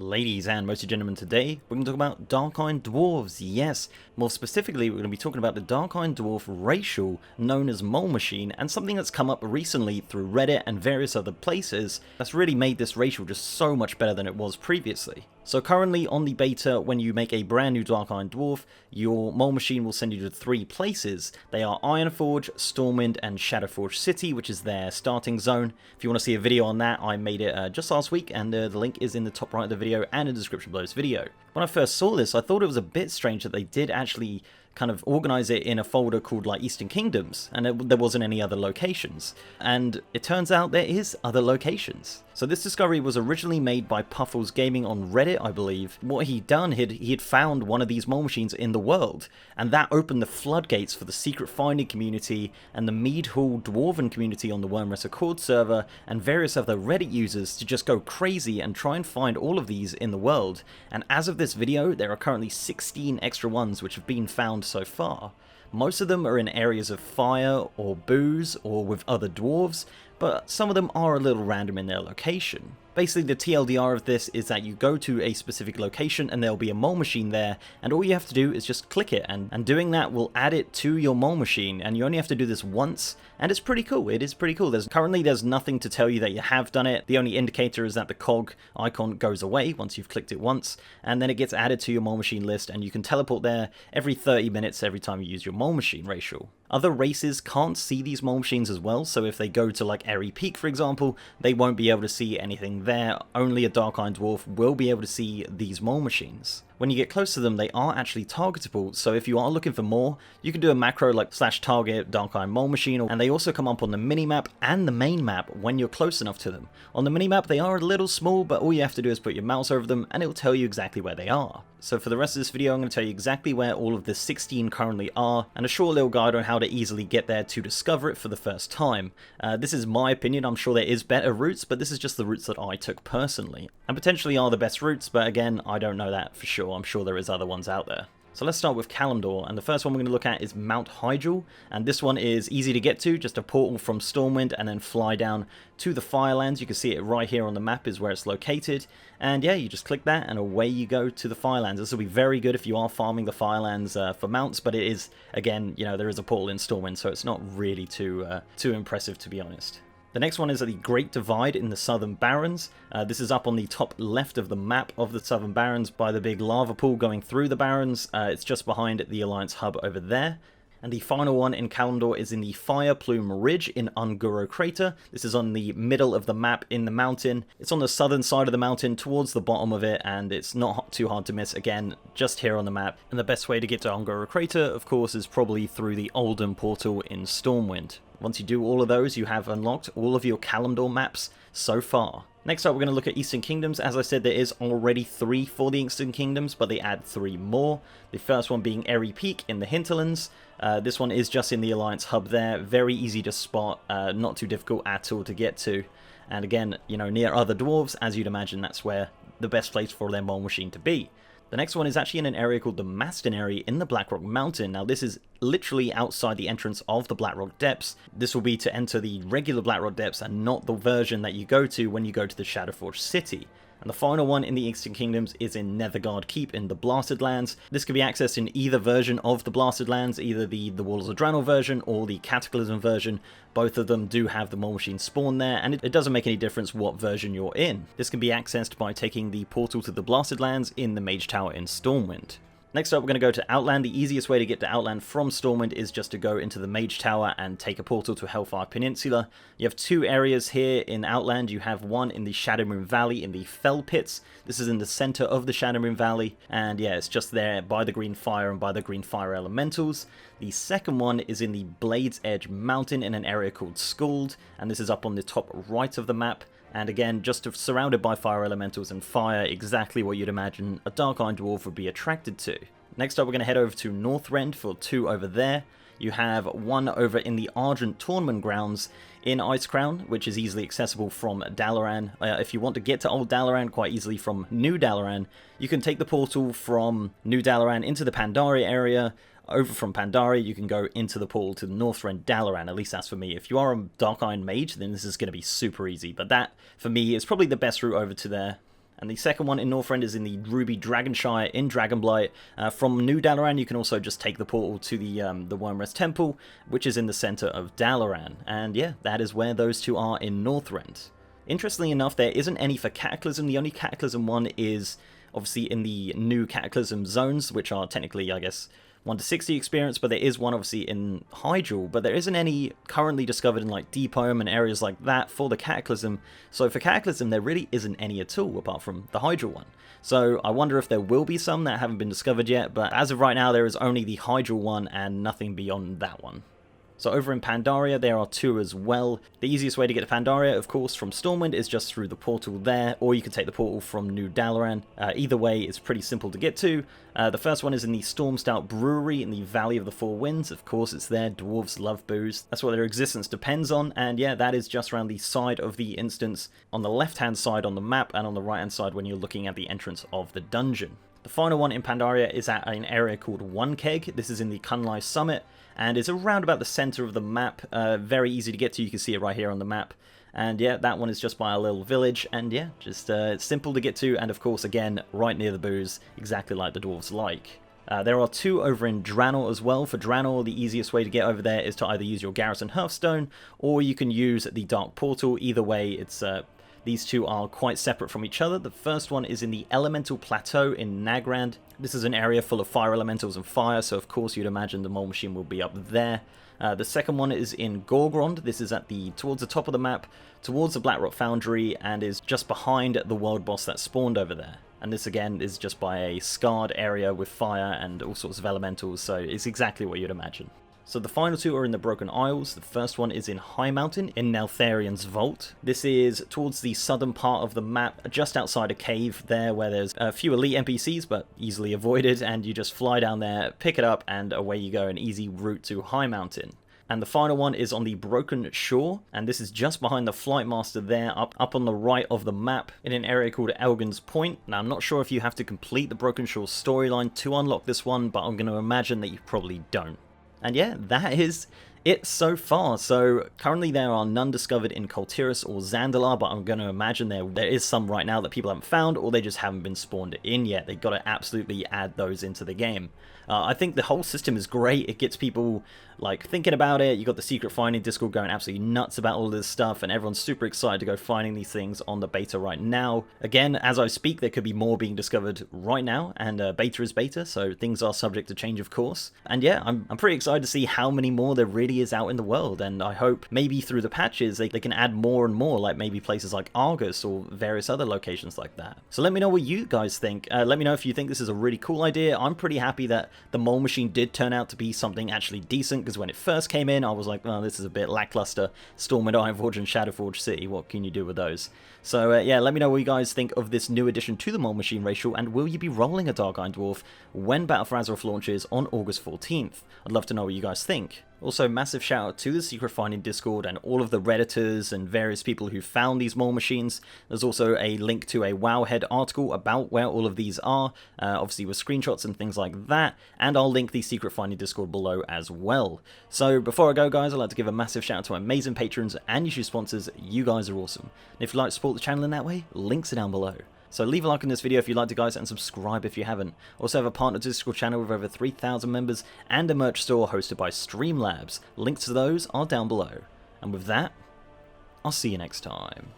Ladies and most gentlemen, today we're going to talk about Dark-Iron Dwarves. Yes, more specifically we're going to be talking about the Dark-Iron Dwarf racial known as Mole Machine, and something that's come up recently through Reddit and various other places that's really made this racial just so much better than it was previously. So currently on the beta, when you make a brand new Dark-Iron Dwarf, your Mole Machine will send you to 3 places. They are Ironforge, Stormwind, and Shadowforge City, which is their starting zone. If you want to see a video on that, I made it just last week, and the link is in the top right of the video and in the description below this video. When I first saw this, I thought it was a bit strange that they did actually kind of organize it in a folder called like Eastern Kingdoms, and there wasn't any other locations. And it turns out there is other locations. So this discovery was originally made by Puffles Gaming on Reddit, I believe. What he'd done, he had found one of these mole machines in the world, and that opened the floodgates for the secret finding community and the Mead Hall Dwarven community on the Wormrest Accord server and various other Reddit users to just go crazy and try and find all of these in the world. And as of this video, there are currently 16 extra ones which have been found so far. Most of them are in areas of fire or booze or with other dwarves, but some of them are a little random in their location. Basically, the TLDR of this is that you go to a specific location and there'll be a mole machine there, and all you have to do is just click it, and doing that will add it to your mole machine, and you only have to do this once, and it's pretty cool. It is pretty cool. Currently there's nothing to tell you that you have done it. The only indicator is that the cog icon goes away once you've clicked it once, and then it gets added to your mole machine list, and you can teleport there every 30 minutes every time you use your mole machine racial. Other races can't see these mole machines as well, so if they go to like Airy Peak, for example, they won't be able to see anything there. Only a Dark-Iron Dwarf will be able to see these mole machines. When you get close to them, they are actually targetable, so if you are looking for more, you can do a macro like /target Dark-Iron Mole Machine, and they also come up on the minimap and the main map when you're close enough to them. On the minimap, they are a little small, but all you have to do is put your mouse over them, and it will tell you exactly where they are. So for the rest of this video, I'm going to tell you exactly where all of the 16 currently are, and a short little guide on how to easily get there to discover it for the first time. This is my opinion. I'm sure there is better routes, but this is just the routes that I took personally, and potentially are the best routes, but again, I don't know that for sure. I'm sure there is other oones out there. So let's start with Kalimdor, and the first one we're going to look at is Mount Hyjal, and this one is easy to get to, just a portal from Stormwind and then fly down to the Firelands. You can see it right here on the map is where it's located, and yeah, you just click that and away you go to the Firelands. This will be very good if you are farming the Firelands for mounts, but it is, again, you know, there is a portal in Stormwind, so it's not really too impressive, to be honest. The next one is the Great Divide in the Southern Barrens. This is up on the top left of the map of the Southern Barrens by the big lava pool going through the Barrens. It's just behind the Alliance hub over there. And the final one in Kalimdor is in the Fire Plume Ridge in Unguro Crater. This is on the middle of the map in the mountain. It's on the southern side of the mountain towards the bottom of it, and it's not too hard to miss. Again, just here on the map. And the best way to get to Unguro Crater, of course, is probably through the Oldham portal in Stormwind. Once you do all of those, you have unlocked all of your Kalimdor maps so far. Next up, we're going to look at Eastern Kingdoms. As I said, there is already 3 for the Eastern Kingdoms, but they add 3 more. The first one being Airy Peak in the Hinterlands. This one is just in the Alliance hub there. Very easy to spot, not too difficult at all to get to. And again, you know, near other dwarves, as you'd imagine, that's where the best place for their mole machine to be. The next one is actually in an area called the Mastonary in the Blackrock Mountain. Now this is literally outside the entrance of the Blackrock Depths. This will be to enter the regular Blackrock Depths and not the version that you go to when you go to the Shadowforge City. And the final one in the Eastern Kingdoms is in Netherguard Keep in the Blasted Lands. This can be accessed in either version of the Blasted Lands, either the Walls of Draenor version or the Cataclysm version. Both of them do have the mole machine spawn there, and it doesn't make any difference what version you're in. This can be accessed by taking the portal to the Blasted Lands in the Mage Tower in Stormwind. Next up, we're going to go to Outland. The easiest way to get to Outland from Stormwind is just to go into the Mage Tower and take a portal to Hellfire Peninsula. You have 2 areas here in Outland. You have one in the Shadowmoon Valley in the Fell Pits. This is in the center of the Shadowmoon Valley, and yeah, it's just there by the Green Fire and by the Green Fire Elementals. The second one is in the Blades Edge Mountain in an area called Scald, and this is up on the top right of the map. And again, just surrounded by fire elementals and fire, exactly what you'd imagine a Dark-Iron Dwarf would be attracted to. Next up, we're going to head over to Northrend for 2 over there. You have 1 over in the Argent Tournament Grounds in Icecrown, which is easily accessible from Dalaran. If you want to get to Old Dalaran quite easily from New Dalaran, you can take the portal from New Dalaran into the Pandaria area. Over from Pandaria, you can go into the portal to the Northrend Dalaran. At least that's for me. If you are a Dark-Iron Mage, then this is going to be super easy. But that, for me, is probably the best route over to there. And the second one in Northrend is in the Ruby Dragonshire in Dragonblight. From New Dalaran, you can also just take the portal to the Wormrest Temple, which is in the center of Dalaran. And yeah, that is where those two are in Northrend. Interestingly enough, there isn't any for Cataclysm. The only Cataclysm one is obviously in the new Cataclysm zones, which are technically, I guess, 1 to 60 experience, but there is one obviously in Hyjal, but there isn't any currently discovered in like Deepome and areas like that for the Cataclysm. So for Cataclysm, there really isn't any at all, apart from the Hyjal one. So I wonder if there will be some that haven't been discovered yet, but as of right now, there is only the Hyjal one and nothing beyond that one. So over in Pandaria, there are two as well. The easiest way to get to Pandaria, of course, from Stormwind is just through the portal there, or you can take the portal from New Dalaran. Either way, it's pretty simple to get to. The first one is in the Stormstout Brewery in the Valley of the Four Winds. Of course, it's there. Dwarves love booze. That's what their existence depends on. And yeah, that is just around the side of the instance, on the left-hand side on the map, and on the right-hand side when you're looking at the entrance of the dungeon. The final one in Pandaria is at an area called One Keg. This is in the Kunlai Summit, and it's around about the center of the map. Very easy to get to. You can see it right here on the map. And yeah, that one is just by a little village, and yeah, just simple to get to, and of course, again, right near the booze, exactly like the dwarves like. There are two over in Draenor as well. For Draenor, the easiest way to get over there is to either use your Garrison Hearthstone, or you can use the Dark Portal. Either way, it's these two are quite separate from each other. The first one is in the Elemental Plateau in Nagrand. This is an area full of fire elementals and fire, so of course you'd imagine the Mole Machine will be up there. The second one is in Gorgrond. This is at towards the top of the map, towards the Blackrock Foundry, and is just behind the world boss that spawned over there. And this again is just by a scarred area with fire and all sorts of elementals, so it's exactly what you'd imagine. So the final two are in the Broken Isles. The first one is in High Mountain, in Neltharian's Vault. This is towards the southern part of the map, just outside a cave there where there's a few elite NPCs, but easily avoided, and you just fly down there, pick it up, and away you go, an easy route to High Mountain. And the final one is on the Broken Shore, and this is just behind the Flight Master there, up on the right of the map, in an area called Elgin's Point. Now, I'm not sure if you have to complete the Broken Shore storyline to unlock this one, but I'm going to imagine that you probably don't. And yeah, that is it so far. So currently there are none discovered in Kultiris or Zandalar, but I'm going to imagine there is some right now that people haven't found, or they just haven't been spawned in yet. They've got to absolutely add those into the game. I think the whole system is great. It gets people like thinking about it. You got the secret finding Discord going absolutely nuts about all this stuff, and everyone's super excited to go finding these things on the beta right now. Again, as I speak, there could be more being discovered right now, and beta is beta, so things are subject to change, of course. And yeah, I'm pretty excited to see how many more there really is out in the world, and I hope maybe through the patches they can add more and more, like maybe places like Argus or various other locations like that. So let me know what you guys think. Let me know if you think this is a really cool idea. I'm pretty happy that the Mole Machine did turn out to be something actually decent, because when it first came in, I was like, oh, this is a bit lackluster. Stormwind, Ironforge, and Shadowforge City, what can you do with those? So yeah, let me know what you guys think of this new addition to the Mole Machine racial, and will you be rolling a Dark Iron Dwarf when Battle for Azeroth launches on August 14th? I'd love to know what you guys think. Also, massive shout out to the Secret Finding Discord and all of the Redditors and various people who found these Mole Machines. There's also a link to a Wowhead article about where all of these are, obviously with screenshots and things like that, and I'll link the Secret Finding Discord below as well. So before I go, guys, I'd like to give a massive shout out to my amazing patrons and YouTube sponsors. You guys are awesome. And if you'd like to support the channel in that way, links are down below. So leave a like on this video if you liked it, guys, and subscribe if you haven't. Also have a partner Discord channel with over 3,000 members and a merch store hosted by Streamlabs. Links to those are down below. And with that, I'll see you next time.